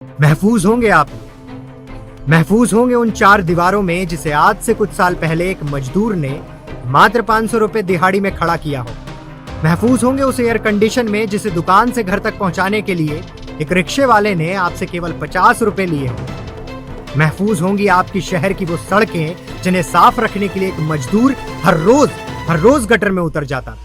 महफूज होंगे आप, महफूज होंगे उन चार दीवारों में जिसे आज से कुछ साल पहले एक मजदूर ने मात्र 500 रुपए दिहाड़ी में खड़ा किया हो। महफूज होंगे उस एयर कंडीशन में जिसे दुकान से घर तक पहुंचाने के लिए एक रिक्शे वाले ने आपसे केवल 50 रुपए लिए हो। महफूज होंगी आपकी शहर की वो सड़कें जिन्हें साफ रखने के लिए एक मजदूर हर रोज गटर में उतर जाता।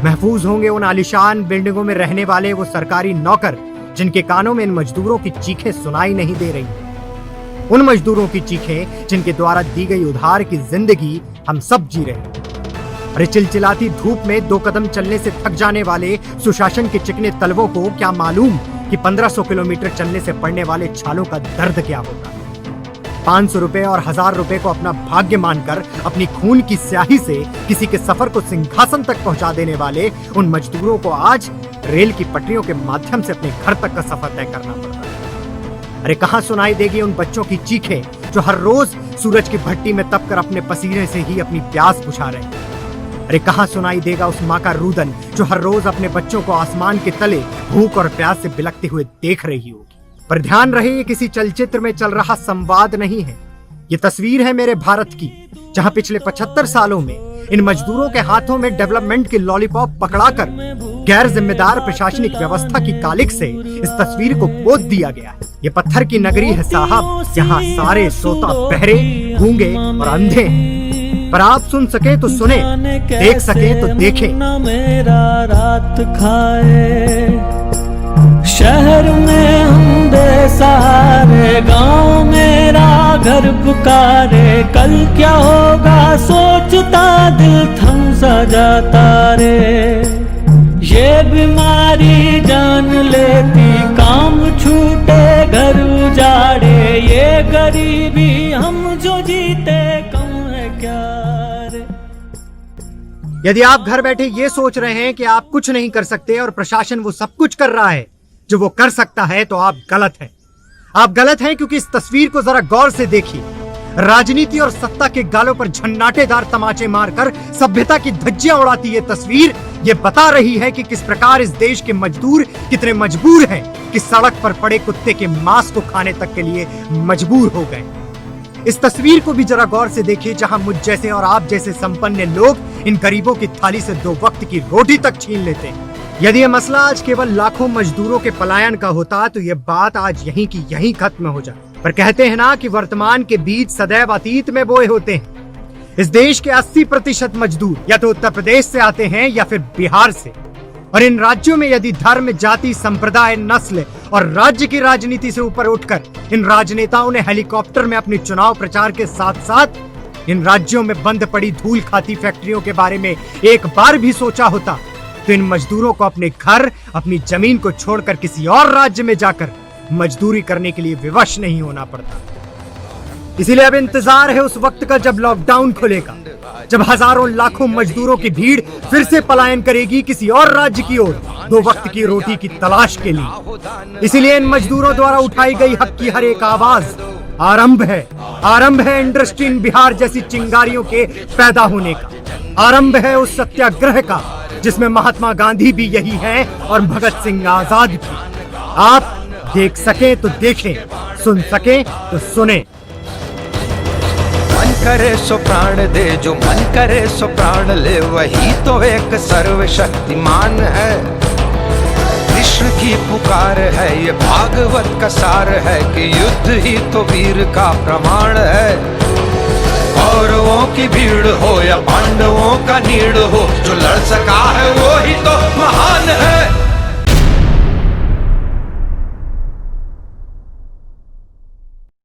महफूज होंगे उन आलीशान बिल्डिंगों में रहने वाले वो सरकारी नौकर जिनके कानों में इन मजदूरों की चीखें सुनाई नहीं दे रही। उन मजदूरों की चीखें जिनके द्वारा दी गई उधार की जिंदगी हम सब जी रहे हैं। अरे चिलचिलाती धूप में 2 कदम चलने से थक जाने वाले सुशासन के चिकने तलवों को क्या मालूम कि 1500 किलोमीटर चलने से पड़ने वाले छालों का दर्द क्या होता है। 500 रुपए और 1000 रुपए को अपना भाग्य मानकर अपनी खून की स्याही से किसी के सफर को सिंहासन तक पहुंचा देने वाले उन मजदूरों को आज रेल की पटरियों के माध्यम से अपने घर तक का सफर तय करना पड़ता है। अरे कहां सुनाई देगी उन बच्चों की चीखें जो हर रोज सूरज की भट्टी में तपकर अपने पसीने से ही अपनी प्यास बुझा रहे हैं। अरे कहां सुनाई देगा उस मां का रुदन जो हर रोज अपने बच्चों को आसमान के तले भूख और प्यास से बिलखते हुए देख रही होगी। पर ध्यान रहे ये किसी चलचित्र में चल रहा संवाद नहीं है, ये तस्वीर है मेरे भारत की, जहां पिछले 75 सालों में इन मजदूरों के हाथों में डेवलपमेंट की लॉलीपॉप पकड़ाकर गैर जिम्मेदार प्रशासनिक व्यवस्था की कालिक से इस तस्वीर को पोत दिया गया है। ये पत्थर की नगरी है साहब, जहाँ सारे सोता बहरे, गूंगे और अंधे हैं। पर आप सुन सके तो सुने, देख सके तो देखें। मेरा रात खाए शहर में हम बेसहारे, गांव मेरा घर पुकारे, कल क्या होगा सोचता दिल थम सा जाता रे। ये बीमारी जान लेती, काम छूटे घर उजाड़े, ये गरीबी हम जो जीते कम है क्या रे। यदि आप घर बैठे ये सोच रहे हैं कि आप कुछ नहीं कर सकते और प्रशासन वो सब कुछ कर रहा है जो वो कर सकता है, तो आप गलत हैं। आप गलत हैं क्योंकि इस तस्वीर को जरा गौर से देखिए। राजनीति और सत्ता के गालों पर झन्नाटेदार तमाचे मारकर सभ्यता की धज्जियां उड़ाती ये तस्वीर ये बता रही है कि किस प्रकार इस देश के मजदूर कितने मजबूर हैं कि सड़क पर पड़े कुत्ते के मांस को खाने तक के लिए मजबूर हो गए। इस तस्वीर को भी जरा गौर से देखिए, जहां मुझ जैसे और आप जैसे संपन्न लोग इन गरीबों की थाली से 2 वक्त की रोटी तक छीन लेते हैं। यदि यह मसला आज केवल लाखों मजदूरों के पलायन का होता तो यह बात आज यहीं की यहीं खत्म हो जाए। पर कहते हैं ना कि वर्तमान के बीज सदैव अतीत में बोए होते हैं। इस देश के 80% मजदूर या तो उत्तर प्रदेश से आते हैं या फिर बिहार से। और इन राज्यों में यदि धर्म, जाति, संप्रदाय, नस्ल और राज्य की राजनीति से ऊपर उठकर इन राजनेताओं ने हेलीकॉप्टर में अपनी चुनाव प्रचार के साथ साथ इन राज्यों में बंद पड़ी धूल खाती फैक्ट्रियों के बारे में एक बार भी सोचा होता तो इन मजदूरों को अपने घर, अपनी जमीन को छोड़कर किसी और राज्य में जाकर मजदूरी करने के लिए विवश नहीं होना पड़ता। इसीलिए अब इंतजार है उस वक्त का जब लॉकडाउन खुलेगा, जब हजारों लाखों मजदूरों की भीड़ फिर से पलायन करेगी किसी और राज्य की ओर 2 वक्त की रोटी की तलाश के लिए। इसीलिए इन मजदूरों द्वारा उठाई गई हक की हर एक आवाज आरंभ है इंडस्ट्री इन बिहार जैसी चिंगारियों के पैदा होने का। आरंभ है उस सत्याग्रह का जिसमें महात्मा गांधी भी यही है और भगत सिंह आजाद भी। आप देख सके तो देखें, सुन सके तो सुने। मन करे सो प्राण दे, जो मन करे सो प्राण ले, वही तो एक सर्वशक्तिमान है। कृष्ण की पुकार है, ये भागवत का सार है कि युद्ध ही तो वीर का प्रमाण है। कौरवों की भीड़ हो या पांडवों का नीड़ हो, जो लड़ सका है वो